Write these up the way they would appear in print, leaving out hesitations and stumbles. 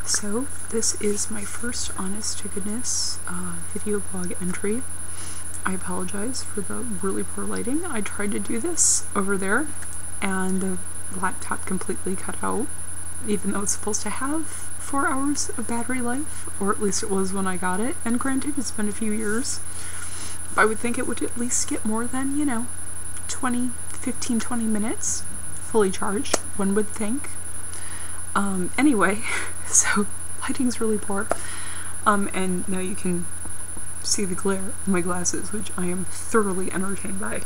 So this is my first honest to goodness video blog entry. I apologize for the really poor lighting. I tried to do this over there and the laptop completely cut out, even though it's supposed to have 4 hours of battery life, or at least it was when I got it. And granted, it's been a few years. I would think it would at least get more than, 15-20 minutes fully charged, one would think. Anyway, so lighting's really poor. And now you can see the glare of my glasses, which I am thoroughly entertained by,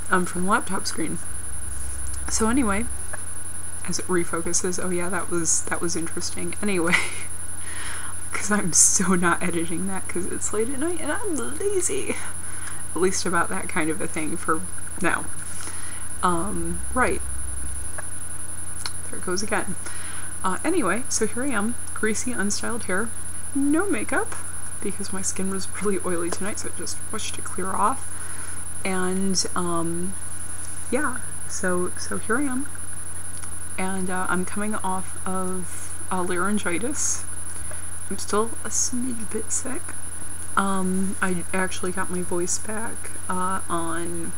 from the laptop screen. So anyway, as it refocuses, oh yeah, that was interesting. Anyway, because I'm so not editing that because it's late at night and I'm lazy. At least about that kind of a thing for now. Right. There it goes again. Anyway, so here I am, greasy, unstyled hair, no makeup, because my skin was really oily tonight, so I just washed it clear off. And, yeah, so here I am. And, I'm coming off of laryngitis. I'm still a smidge bit sick. I actually got my voice back, on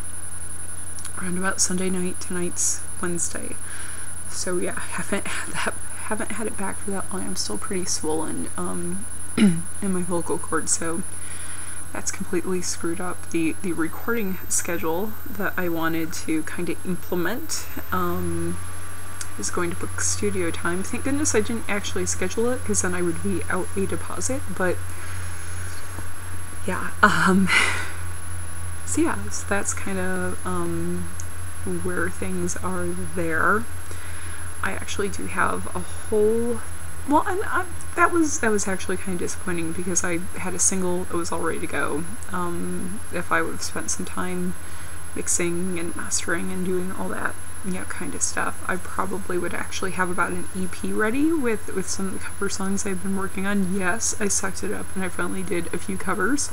around about Sunday night. Tonight's Wednesday. So yeah, haven't had it back for that long. I'm still pretty swollen in my vocal cords, so that's completely screwed up the recording schedule that I wanted to kind of implement. Is going to book studio time. Thank goodness I didn't actually schedule it, because then I would be out a deposit. But yeah, so yeah, so that's kind of where things are there. I actually do have a whole, well, and that was actually kind of disappointing, because I had a single that was all ready to go. If I would have spent some time mixing and mastering and doing all that, kind of stuff, I probably would actually have about an EP ready with some of the cover songs I've been working on. Yes, I sucked it up and I finally did a few covers.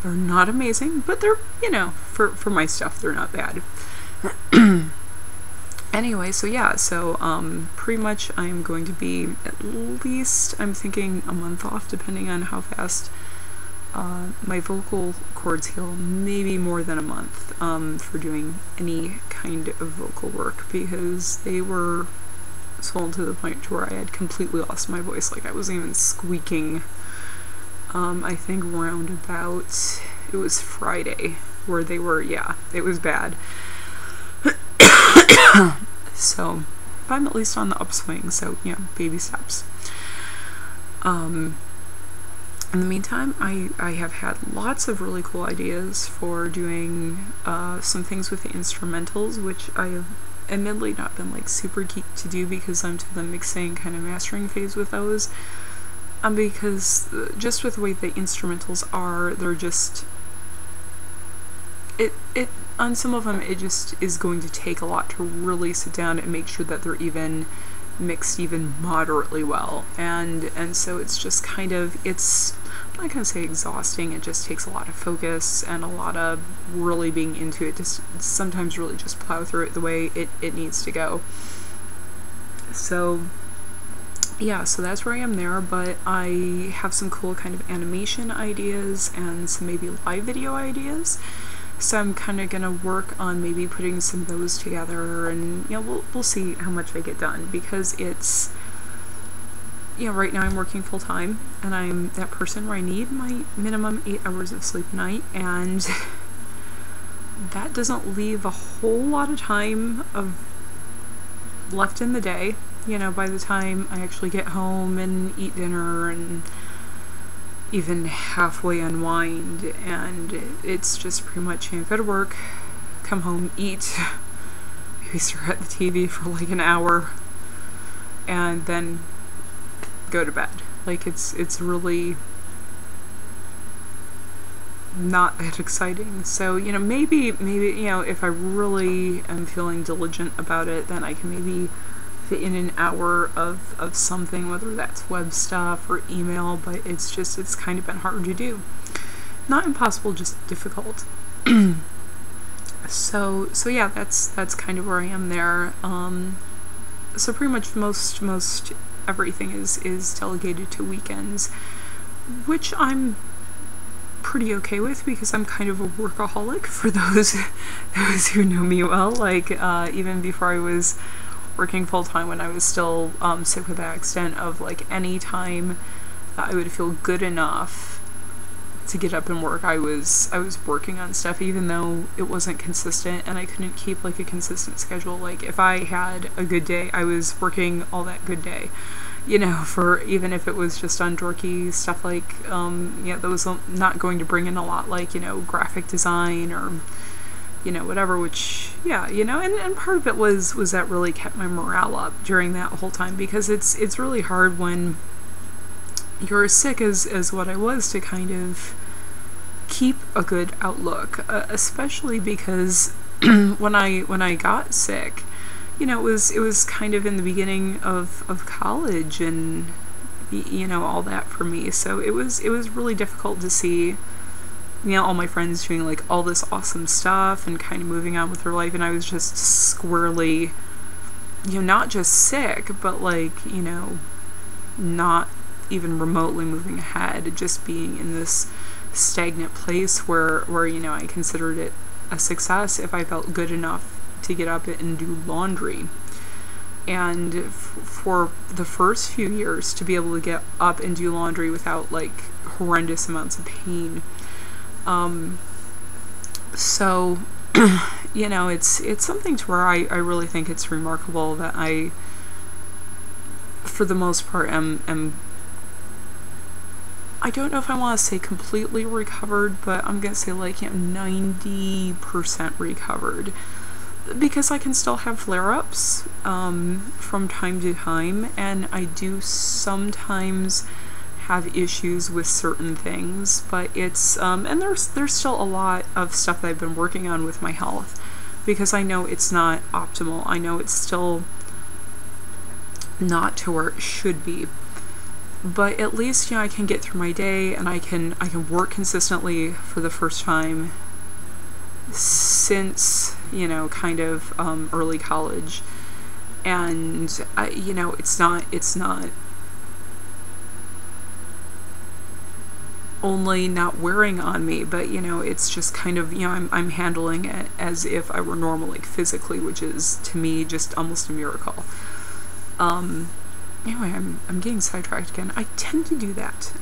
They're not amazing, but they're, for my stuff, they're not bad. Anyway, so yeah, so pretty much I'm going to be at least, I'm thinking, a month off, depending on how fast my vocal cords heal, maybe more than a month, for doing any kind of vocal work, because they were swollen to the point to where I had completely lost my voice. Like, I wasn't even squeaking. I think round about, it was Friday, where they were, yeah, it was bad. So, but I'm at least on the upswing, so, baby steps. In the meantime, I have had lots of really cool ideas for doing some things with the instrumentals, which I have admittedly not been like super keen to do, because I'm to the mixing kind of mastering phase with those. Because just with the way the instrumentals are, they're just, on some of them it just is going to take a lot to really sit down and make sure that they're even mixed even moderately well, and so it's just kind of, it's, I'm not gonna say exhausting, it just takes a lot of focus and a lot of really being into it, just sometimes really just plow through it the way it needs to go. So yeah, so that's where I am there, but I have some cool kind of animation ideas and some maybe live video ideas. So I'm kind of gonna work on maybe putting some of those together, and we'll see how much I get done, because it's, right now I'm working full time and I'm that person where I need my minimum 8 hours of sleep a night, and that doesn't leave a whole lot of time left in the day. By the time I actually get home and eat dinner and even halfway unwind, and it's just pretty much, go to work, come home, eat, maybe stare at the TV for like an hour, and then go to bed. Like, it's really not that exciting. So, maybe, if I really am feeling diligent about it, then I can maybe fit in an hour of something, whether that's web stuff or email, but it's kind of been hard to do. Not impossible, just difficult. So yeah, that's kind of where I am there. So pretty much most everything is delegated to weekends, which I'm pretty okay with because I'm kind of a workaholic for those who know me well. Like even before I was working full-time, when I was still sick with the extent of like any time that I would feel good enough to get up and work, I was working on stuff, even though it wasn't consistent and I couldn't keep like a consistent schedule. Like if I had a good day, I was working all that good day, you know, for even if it was just on dorky stuff like yeah, that was not going to bring in a lot, like, you know, graphic design or, you know, whatever, which, yeah, you know, and part of it was that really kept my morale up during that whole time, because it's really hard when you're as sick as what I was to kind of keep a good outlook, especially because when I got sick, you know, it was kind of in the beginning of college and, you know, all that for me. So it was really difficult to see, you know, all my friends doing like all this awesome stuff and kind of moving on with their life, and I was just squarely, you know, not just sick, but like, you know, not even remotely moving ahead, just being in this stagnant place where you know, I considered it a success if I felt good enough to get up and do laundry. And for the first few years to be able to get up and do laundry without like horrendous amounts of pain, so you know, it's something to where I really think it's remarkable that I, for the most part, am I don't know if I want to say completely recovered, but I'm gonna say like, you know, 90% recovered, because I can still have flare-ups from time to time, and I do sometimes have issues with certain things, but it's and there's still a lot of stuff that I've been working on with my health, because I know it's not optimal. I know it's still not to where it should be, but at least, you know, I can get through my day, and I can work consistently for the first time since, you know, kind of early college. And you know, it's not only not wearing on me, but, you know, it's just kind of, you know, I'm handling it as if I were normal, like physically, which is to me just almost a miracle. Anyway, I'm getting sidetracked again. I tend to do that.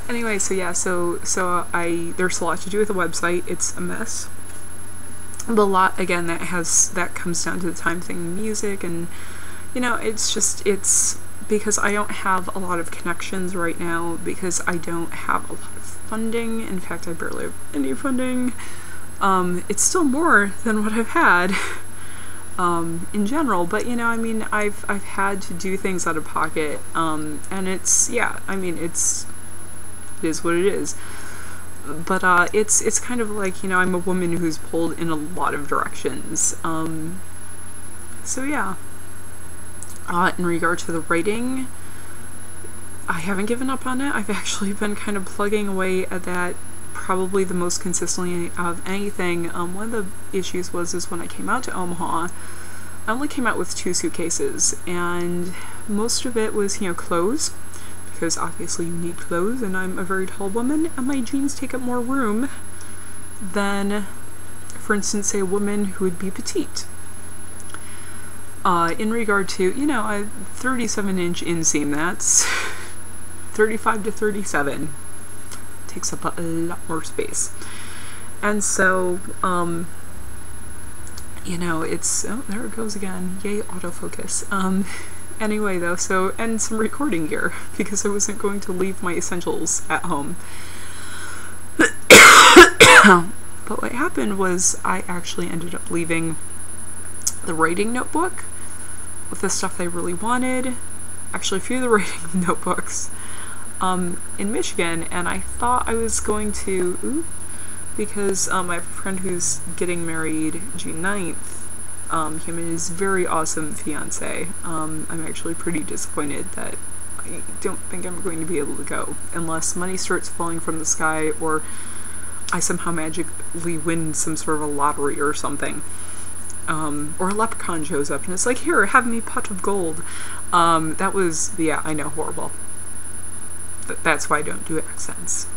Anyway, so yeah, so there's a lot to do with the website. It's a mess. But a lot, again, that comes down to the time thing, music, and, you know, it's because I don't have a lot of connections right now, because I don't have a lot of funding. In fact, I barely have any funding. It's still more than what I've had in general, but, you know, I mean, I've had to do things out of pocket, and it's, yeah, I mean, it is what it is. But it's kind of like, you know, I'm a woman who's pulled in a lot of directions. So yeah. In regard to the writing, I haven't given up on it. I've actually been kind of plugging away at that probably the most consistently of anything. One of the issues is when I came out to Omaha, I only came out with 2 suitcases, and most of it was, you know, clothes, because obviously you need clothes, and I'm a very tall woman, and my jeans take up more room than, for instance, say a woman who would be petite. In regard to, you know, a 37-inch inseam, that's 35 to 37. Takes up a lot more space. And so, you know, it's, oh, there it goes again. Yay, autofocus. Anyway, though, so, and some recording gear, because I wasn't going to leave my essentials at home. But what happened was I actually ended up leaving the writing notebook with the stuff I really wanted, actually a few of the writing notebooks, in Michigan, and I thought I was going to, because I have a friend who's getting married June 9th, him and his very awesome fiance. I'm actually pretty disappointed that I don't think I'm going to be able to go, unless money starts falling from the sky, or I somehow magically win some sort of a lottery or something. or a leprechaun shows up and it's like, here, have me pot of gold. That was, yeah, I know, horrible. That's why I don't do accents.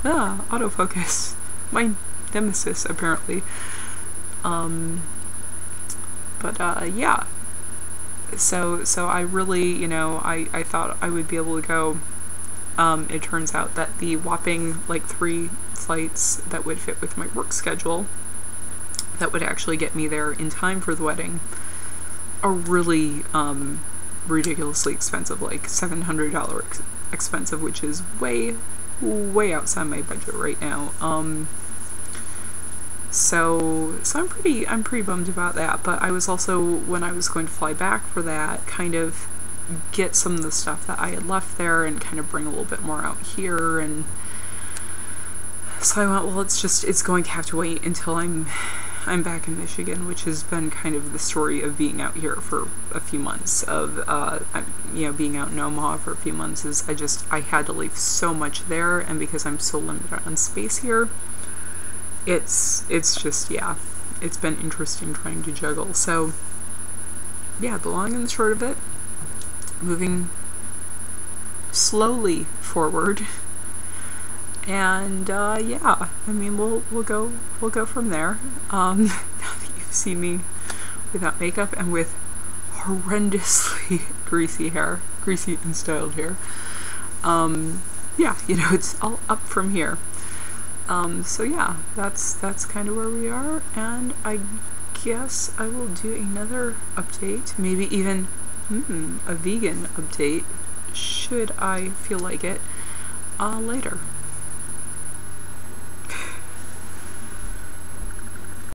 Autofocus. My nemesis, apparently. Yeah. So I really, you know, I thought I would be able to go. It turns out that the whopping, like, 3 flights that would fit with my work schedule, that would actually get me there in time for the wedding, are really, ridiculously expensive, like $700 expensive, which is way outside my budget right now. So I'm pretty bummed about that, but I was also, when I was going to fly back for that, kind of get some of the stuff that I had left there and kind of bring a little bit more out here, and so I went, well, it's going to have to wait until I'm back in Michigan, which has been kind of the story of being out here for a few months, of, you know, being out in Omaha for a few months, is I had to leave so much there, and because I'm so limited on space here, it's just, yeah, it's been interesting trying to juggle. So, yeah, the long and the short of it, moving slowly forward, and yeah, I mean, we'll go from there. Now that you've seen me without makeup and with horrendously greasy and styled hair, yeah, you know, it's all up from here. So yeah, that's kind of where we are, and I guess I will do another update, maybe even a vegan update, should I feel like it, later.